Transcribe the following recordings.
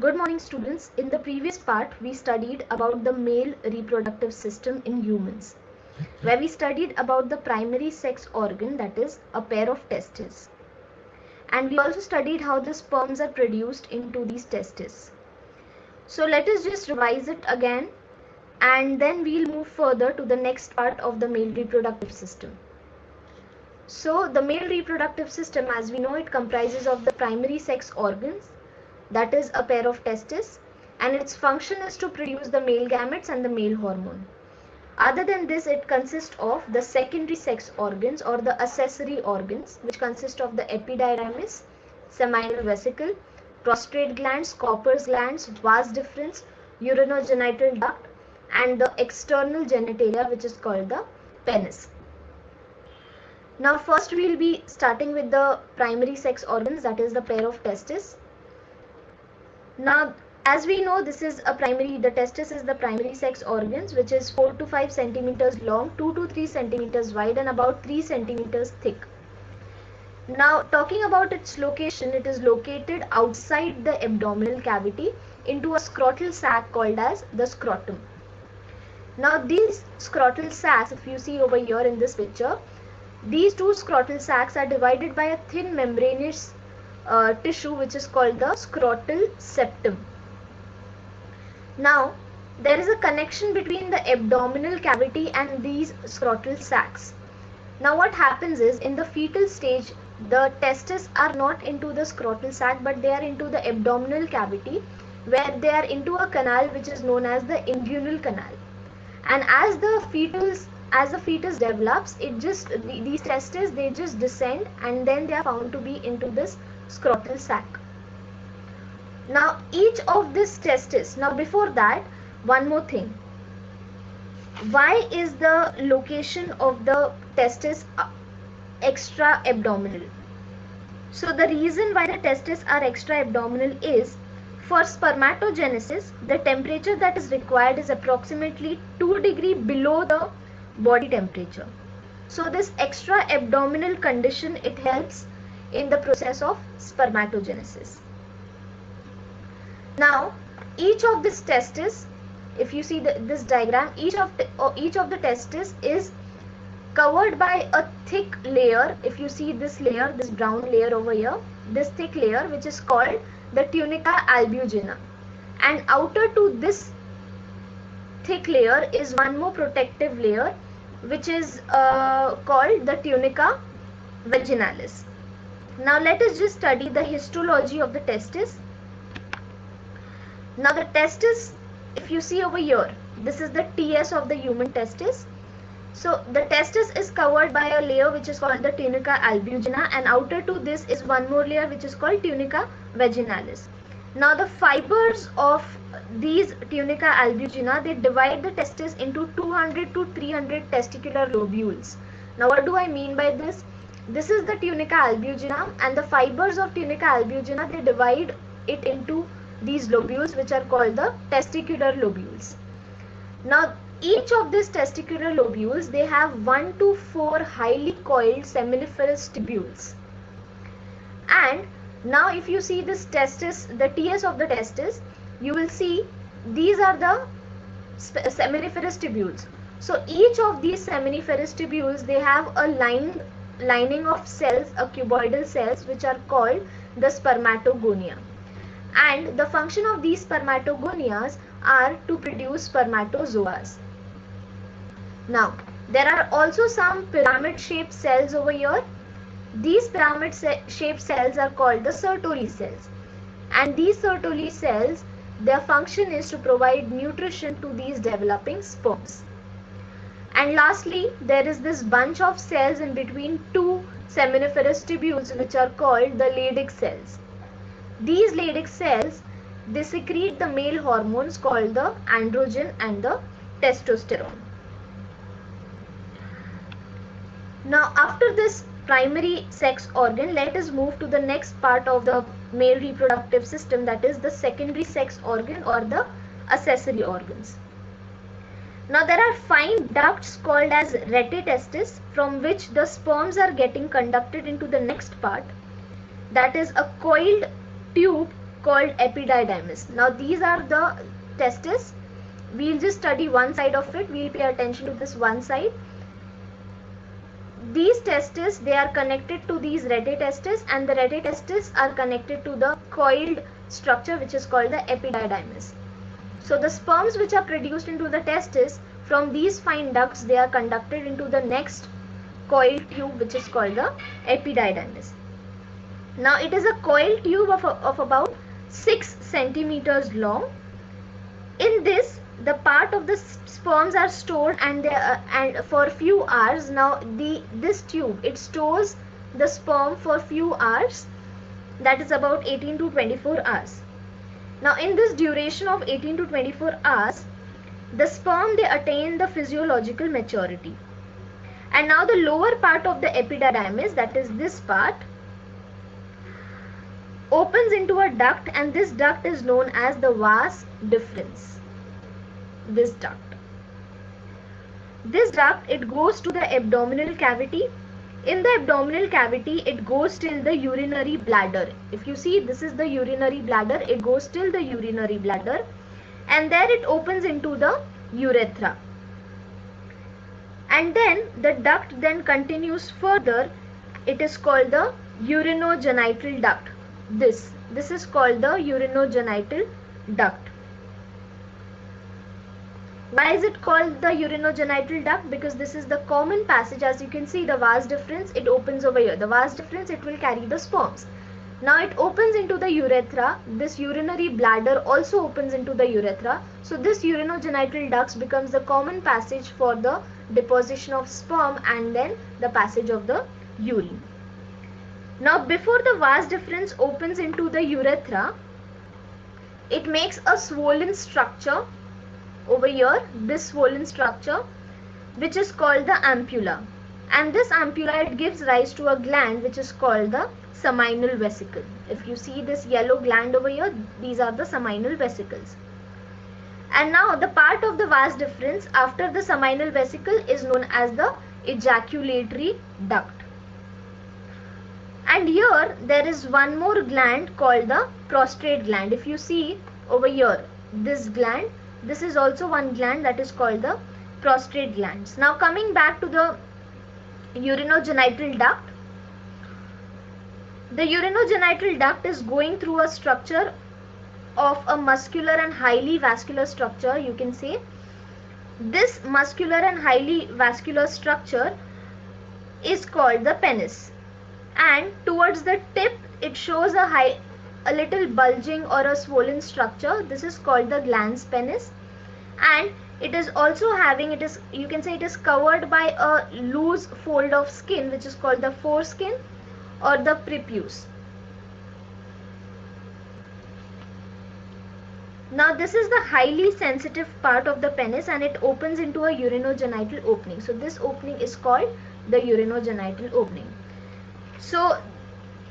Good morning students. In the previous part we studied about the male reproductive system in humans, where we studied about the primary sex organ, that is a pair of testes. And we also studied how the sperms are produced into these testes. So let us just revise it again and then we'll move further to the next part of the male reproductive system. So the male reproductive system, as we know, it comprises of the primary sex organs, that is a pair of testes, and its function is to produce the male gametes and the male hormone. Other than this, it consists of the secondary sex organs or the accessory organs, which consist of the epididymis, seminal vesicle, prostate glands, Cowper's glands, vas deferens, urinogenital duct, and the external genitalia, which is called the penis. Now first we will be starting with the primary sex organs, that is the pair of testes. Now as we know, the testis is the primary sex organs, which is 4 to 5 centimeters long, 2 to 3 centimeters wide and about 3 centimeters thick. Now talking about its location, it is located outside the abdominal cavity into a scrotal sac called as the scrotum. Now these scrotal sacs, if you see over here in this picture, these two scrotal sacs are divided by a thin membranous tissue which is called the scrotal septum. Now there is a connection between the abdominal cavity and these scrotal sacs. Now what happens is, in the fetal stage, the testes are not into the scrotal sac but they are into the abdominal cavity, where they are into a canal which is known as the inguinal canal. And as the fetus develops, these testes, they just descend and then they are found to be into this scrotal sac. Now each of these testes, now before that, one more thing, why is the location of the testes extra abdominal? So the reason why the testes are extra abdominal is, for spermatogenesis, the temperature that is required is approximately 2 degrees below the body temperature. So this extra abdominal condition, it helps in the process of spermatogenesis. Now each of these testes, if you see this diagram, each of the testes is covered by a thick layer. If you see this layer, this brown layer over here, this thick layer which is called the tunica albuginea, and outer to this thick layer is one more protective layer which is called the tunica vaginalis. Now let us just study the histology of the testis. Now the testis, if you see over here, this is the TS of the human testis. So the testis is covered by a layer which is called the tunica albuginea, and outer to this is one more layer which is called tunica vaginalis. Now the fibers of these tunica albuginea, they divide the testis into 200 to 300 testicular lobules. Now what do I mean by this? This is the tunica albuginea, and the fibers of tunica albuginea, they divide it into these lobules which are called the testicular lobules. Now each of these testicular lobules, they have 1 to 4 highly coiled seminiferous tubules. And now if you see this testis, the TS of the testis, you will see these are the seminiferous tubules. So each of these seminiferous tubules, they have a lining of cells, a cuboidal cells, which are called the spermatogonia. And the function of these spermatogonias are to produce spermatozoas. Now there are also some pyramid shaped cells over here. These pyramid shaped cells are called the Sertoli cells, and these Sertoli cells, their function is to provide nutrition to these developing sperms. And lastly, there is this bunch of cells in between two seminiferous tubules which are called the Leydig cells. These Leydig cells, they secrete the male hormones called the androgen and the testosterone. Now after this primary sex organ, let us move to the next part of the male reproductive system, that is the secondary sex organ or the accessory organs. Now there are fine ducts called as rete testis, from which the sperms are getting conducted into the next part, that is a coiled tube called epididymis. Now these are the testes. We'll just study one side of it. We'll pay attention to this one side. These testes, they are connected to these rete testes, and the rete testes are connected to the coiled structure which is called the epididymis. So the sperms which are produced into the testes from these fine ducts, they are conducted into the next coiled tube which is called the epididymis. Now it is a coiled tube of about 6 centimeters long. In this, the part of the sperms are stored and for a few hours. Now this tube, it stores the sperm for few hours, that is about 18 to 24 hours. Now in this duration of 18 to 24 hours, the sperm, they attain the physiological maturity. And now the lower part of the epididymis, that is this part, opens into a duct, and this duct is known as the vas deferens. This duct, it goes to the abdominal cavity. In the abdominal cavity, it goes till the urinary bladder. If you see, this is the urinary bladder. It goes till the urinary bladder, and there it opens into the urethra. And then the duct then continues further. It is called the urinogenital duct. This is called the urinogenital duct. Why is it called the urinogenital duct? Because this is the common passage. As you can see, the vas deferens, it opens over here. The vas deferens, it will carry the sperms. Now it opens into the urethra. This urinary bladder also opens into the urethra. So this urinogenital duct becomes the common passage for the deposition of sperm and then the passage of the urine. Now before the vas deferens opens into the urethra, it makes a swollen structure over here, this swollen structure, which is called the ampulla. And this ampulla, it gives rise to a gland which is called the seminal vesicle. If you see this yellow gland over here, these are the seminal vesicles. And now the part of the vas deferens after the seminal vesicle is known as the ejaculatory duct. And here there is one more gland called the prostrate gland. If you see over here, this gland, this is also one gland that is called the prostrate glands. Now coming back to the urinogenital duct. The urinogenital duct is going through a structure of a muscular and highly vascular structure, you can say. This muscular and highly vascular structure is called the penis. And towards the tip, it shows a little bulging or a swollen structure. This is called the glans penis, and it is also having, you can say it is covered by a loose fold of skin which is called the foreskin or the prepuce. Now this is the highly sensitive part of the penis, and it opens into a urinogenital opening. So this opening is called the urinogenital opening. So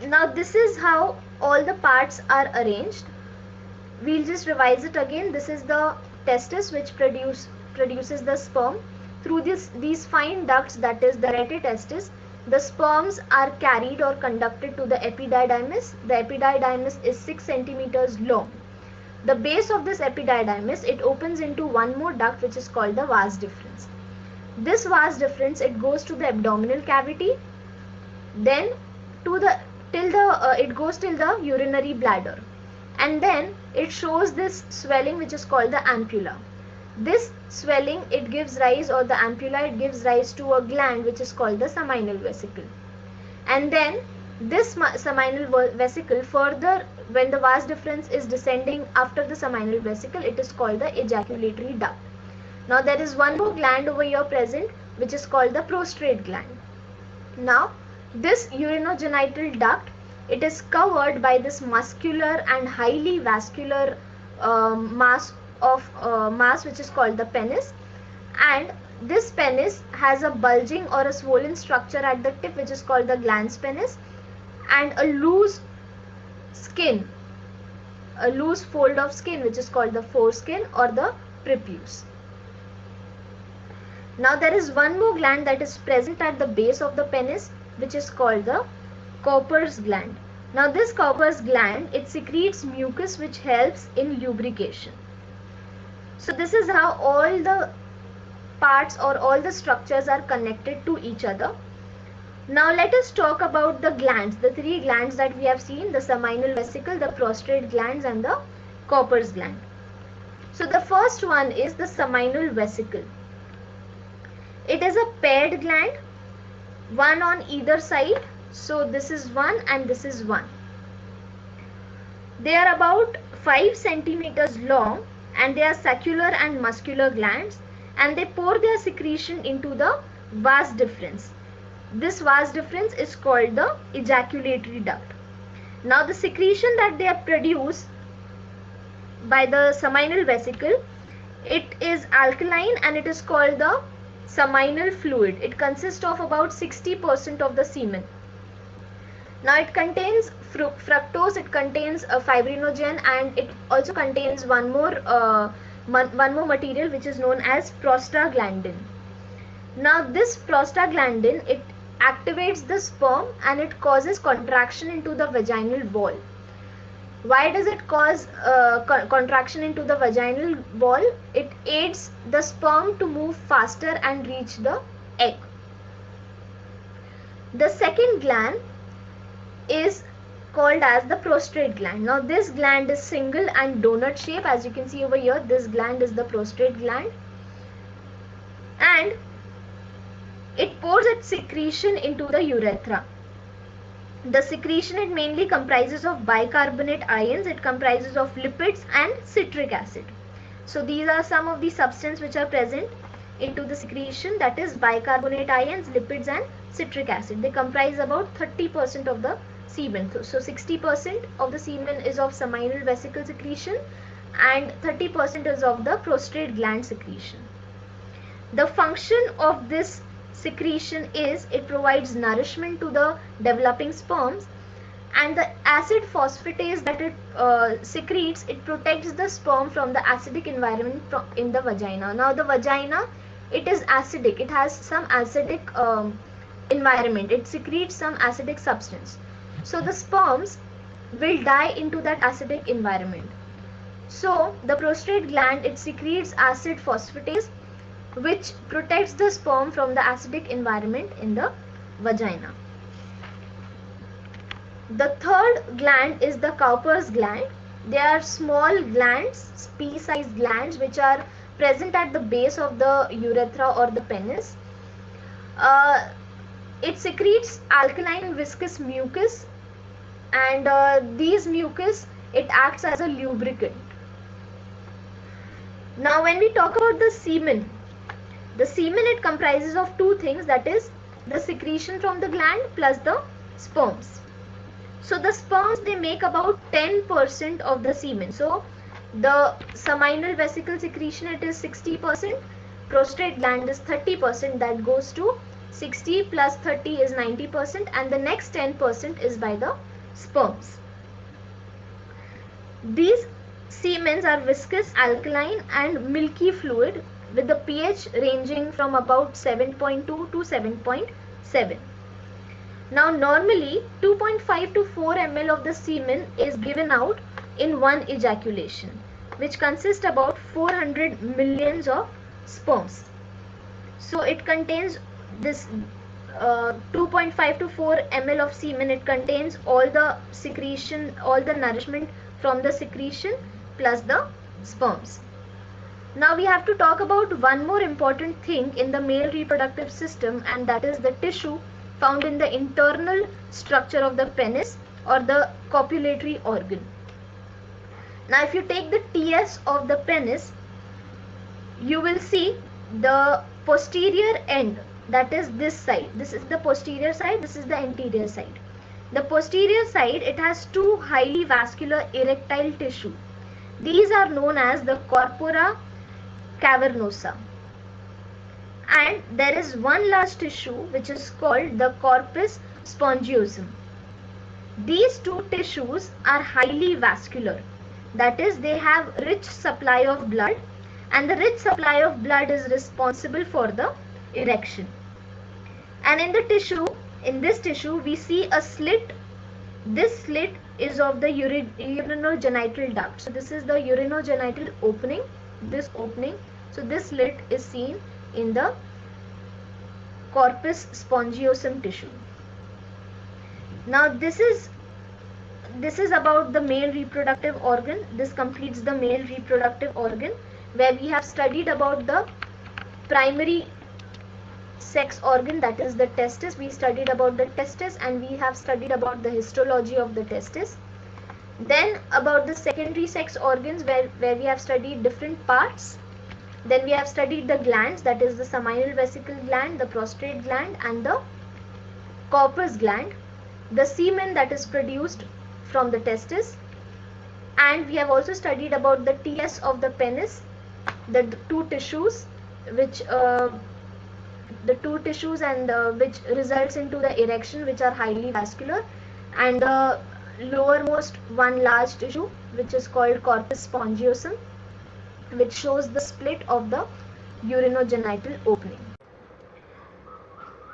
now this is how all the parts are arranged. We'll just revise it again. This is the testis which produces the sperm. Through these fine ducts, that is the rete testis, the sperms are carried or conducted to the epididymis. The epididymis is 6 centimeters long. The base of this epididymis, it opens into one more duct which is called the vas deferens. This vas deferens, it goes to the abdominal cavity, then it goes till the urinary bladder, and then it shows this swelling which is called the ampulla. This swelling, it gives rise, or the ampulla, it gives rise to a gland which is called the seminal vesicle. And then this seminal vesicle, further when the vas deferens is descending after the seminal vesicle, it is called the ejaculatory duct. Now there is one more gland over here present which is called the prostrate gland. Now this urinogenital duct, it is covered by this muscular and highly vascular mass which is called the penis, and this penis has a bulging or a swollen structure at the tip which is called the glans penis, and a loose fold of skin which is called the foreskin or the prepuce. Now there is one more gland that is present at the base of the penis which is called the Cowper's gland. Now this Cowper's gland, it secretes mucus which helps in lubrication. So this is how all the parts or all the structures are connected to each other. Now let us talk about the glands, the three glands that we have seen, the seminal vesicle, the prostrate glands and the Cowper's gland. So the first one is the seminal vesicle. It is a paired gland, one on either side. So this is one and this is one. They are about 5 centimeters long and they are saccular and muscular glands, and they pour their secretion into the vas deferens. This vas deferens is called the ejaculatory duct. Now the secretion that they produce by the seminal vesicle, it is alkaline and it is called the seminal fluid. It consists of about 60% of the semen. Now it contains fructose, it contains a fibrinogen, and it also contains one more material which is known as prostaglandin. Now this prostaglandin, it activates the sperm and it causes contraction into the vaginal wall. Why does it cause contraction into the vaginal wall? It aids the sperm to move faster and reach the egg. The second gland is called as the prostrate gland. Now this gland is single and donut shape. As you can see over here, this gland is the prostrate gland, and it pours its secretion into the urethra. The secretion, it mainly comprises of bicarbonate ions, it comprises of lipids and citric acid. So these are some of the substances which are present into the secretion, that is bicarbonate ions, lipids and citric acid. They comprise about 30% of the semen. So 60% of the semen is of seminal vesicle secretion and 30% is of the prostrate gland secretion. The function of this secretion is it provides nourishment to the developing sperms, and the acid phosphatase that it secretes, it protects the sperm from the acidic environment in the vagina. Now the vagina, it is acidic, it has some acidic environment, it secretes some acidic substance. So the sperms will die into that acidic environment. So the prostrate gland, it secretes acid phosphatase which protects the sperm from the acidic environment in the vagina. The third gland is the Cowper's gland. They are small glands, pea-sized glands, which are present at the base of the urethra or the penis. It secretes alkaline viscous mucus, and these mucus, it acts as a lubricant. Now when we talk about the semen, it comprises of two things, that is the secretion from the gland plus the sperms. So the sperms, they make about 10% of the semen. So the seminal vesicle secretion, it is 60%, prostrate gland is 30%, that goes to 60 plus 30 is 90%, and the next 10% is by the sperms. These semens are viscous, alkaline and milky fluid with the pH ranging from about 7.2 to 7.7. Now normally 2.5 to 4 ml of the semen is given out in one ejaculation, which consists about 400 millions of sperms. So it contains this 2.5 to 4 ml of semen, it contains all the secretion, all the nourishment from the secretion plus the sperms. Now we have to talk about one more important thing in the male reproductive system, and that is the tissue found in the internal structure of the penis or the copulatory organ. Now if you take the TS of the penis, you will see the posterior end, that is this side. This is the posterior side, this is the anterior side. The posterior side, it has two highly vascular erectile tissue. These are known as the corpora cavernosa, and there is one large tissue which is called the corpus spongiosum. These two tissues are highly vascular, that is they have rich supply of blood, and the rich supply of blood is responsible for the erection. And in this tissue we see a slit This slit is of the urinogenital duct. So this is the urinogenital opening, this opening. So this slit is seen in the corpus spongiosum tissue. Now this is about the male reproductive organ. This completes the male reproductive organ, where we have studied about the primary sex organ, that is the testis. We studied about the testis, and we have studied about the histology of the testis. Then about the secondary sex organs, where we have studied different parts. Then we have studied the glands, that is the seminal vesicle gland, the prostate gland, and the corpus gland, the semen that is produced from the testis. And we have also studied about the TS of the penis, the two tissues which which results into the erection, which are highly vascular, and the lowermost one large tissue which is called corpus spongiosum, which shows the split of the urinogenital opening.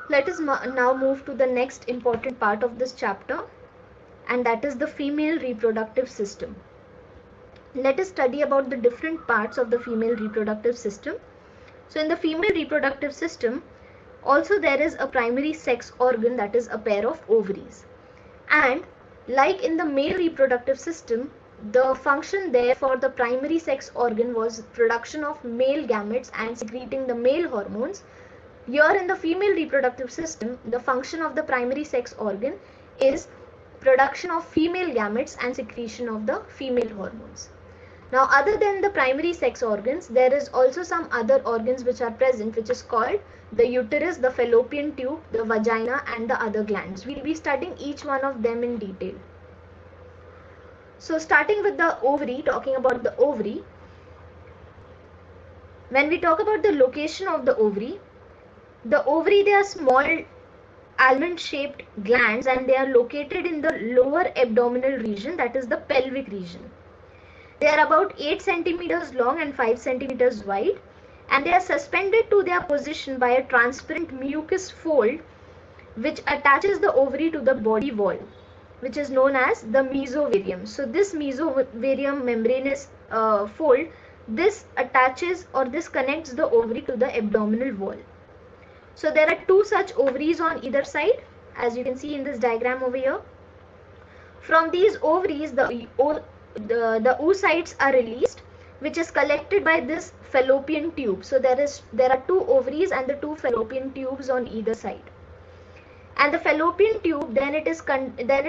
Let us now move to the next important part of this chapter, and that is the female reproductive system. Let us study about the different parts of the female reproductive system. So in the female reproductive system, also there is a primary sex organ, that is a pair of ovaries. And like in the male reproductive system, the function there for the primary sex organ was production of male gametes and secreting the male hormones. Here in the female reproductive system, the function of the primary sex organ is production of female gametes and secretion of the female hormones. Now, other than the primary sex organs, there is also some other organs which are present, which is called the uterus, the fallopian tube, the vagina, and the other glands. We will be studying each one of them in detail. So starting with the ovary, talking about the ovary. When we talk about the location of the ovary, they are small almond shaped glands, and they are located in the lower abdominal region, that is the pelvic region. They are about 8 centimeters long and 5 centimeters wide, and they are suspended to their position by a transparent mucus fold which attaches the ovary to the body wall, which is known as the mesovarium. So this mesovarium membranous fold, this attaches or this connects the ovary to the abdominal wall. So there are two such ovaries on either side, as you can see in this diagram over here. From these ovaries, the oocytes are released, which is collected by this fallopian tube. So there are two ovaries and the two fallopian tubes on either side. And the fallopian tube then it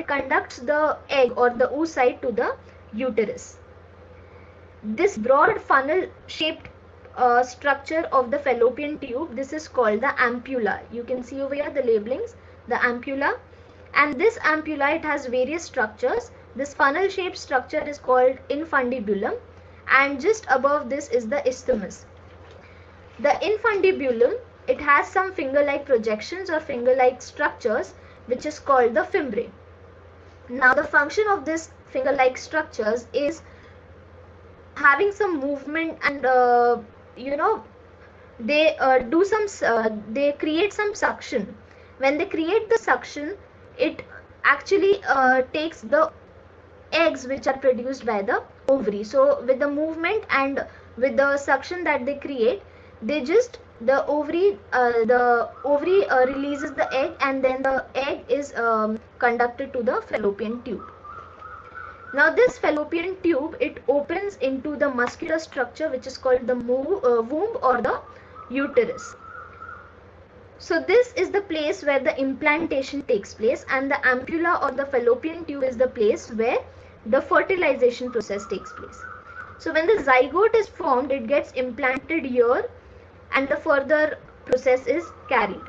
conducts the egg or the oocyte to the uterus. This broad funnel shaped structure of the fallopian tube, this is called the ampulla. You can see over here the labelings, the ampulla. And this ampulla, it has various structures. This funnel shaped structure is called infundibulum, and just above this is the isthmus. The infundibulum, it has some finger-like projections or finger-like structures, which is called the fimbriae. Now the function of this finger-like structures is having some movement, and they create some suction. When they create the suction, it actually takes the eggs which are produced by the ovary. So with the movement and with the suction that they create, the ovary releases the egg, and then the egg is conducted to the fallopian tube. Now this fallopian tube, it opens into the muscular structure which is called the womb or the uterus. So this is the place where the implantation takes place, and the ampulla or the fallopian tube is the place where the fertilization process takes place. So when the zygote is formed, it gets implanted here, and the further process is carried.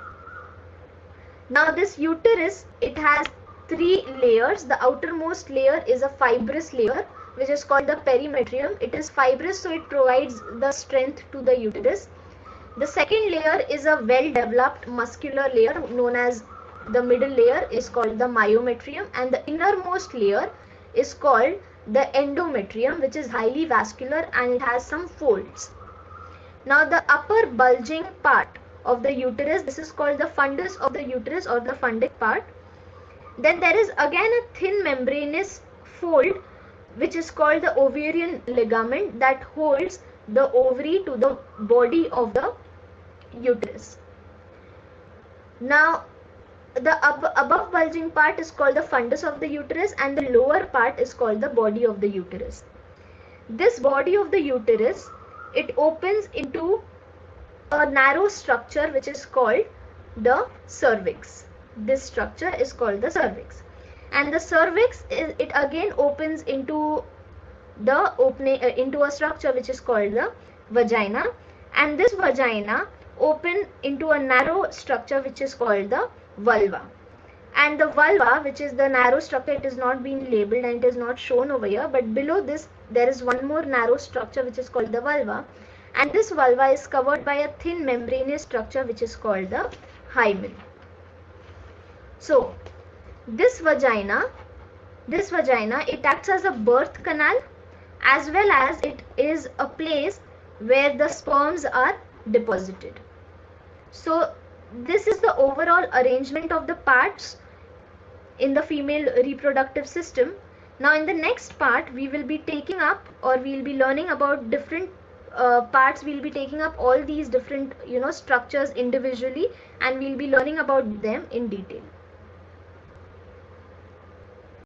Now this uterus, it has 3 layers. The outermost layer is a fibrous layer which is called the perimetrium. It is fibrous, so it provides the strength to the uterus. The second layer is a well-developed muscular layer known as the middle layer, is called the myometrium, and the innermost layer is called the endometrium, which is highly vascular and it has some folds. Now the upper bulging part of the uterus, this is called the fundus of the uterus or the fundic part. Then there is again a thin membranous fold which is called the ovarian ligament that holds the ovary to the body of the uterus. Now the above bulging part is called the fundus of the uterus and the lower part is called the body of the uterus. This body of the uterus, it opens into a narrow structure which is called the cervix. This structure is called the cervix, and the cervix it again opens into the opening into a structure which is called the vagina, and this vagina open into a narrow structure which is called the vulva. And the vulva, which is the narrow structure, it is not being labeled and it is not shown over here, but below this there is one more narrow structure which is called the vulva, and this vulva is covered by a thin membranous structure which is called the hymen. So this vagina it acts as a birth canal as well as it is a place where the sperms are deposited. So this is the overall arrangement of the parts in the female reproductive system. Now in the next part we will be taking up, or we will be learning about different parts. We will be taking up all these different structures individually, and we will be learning about them in detail.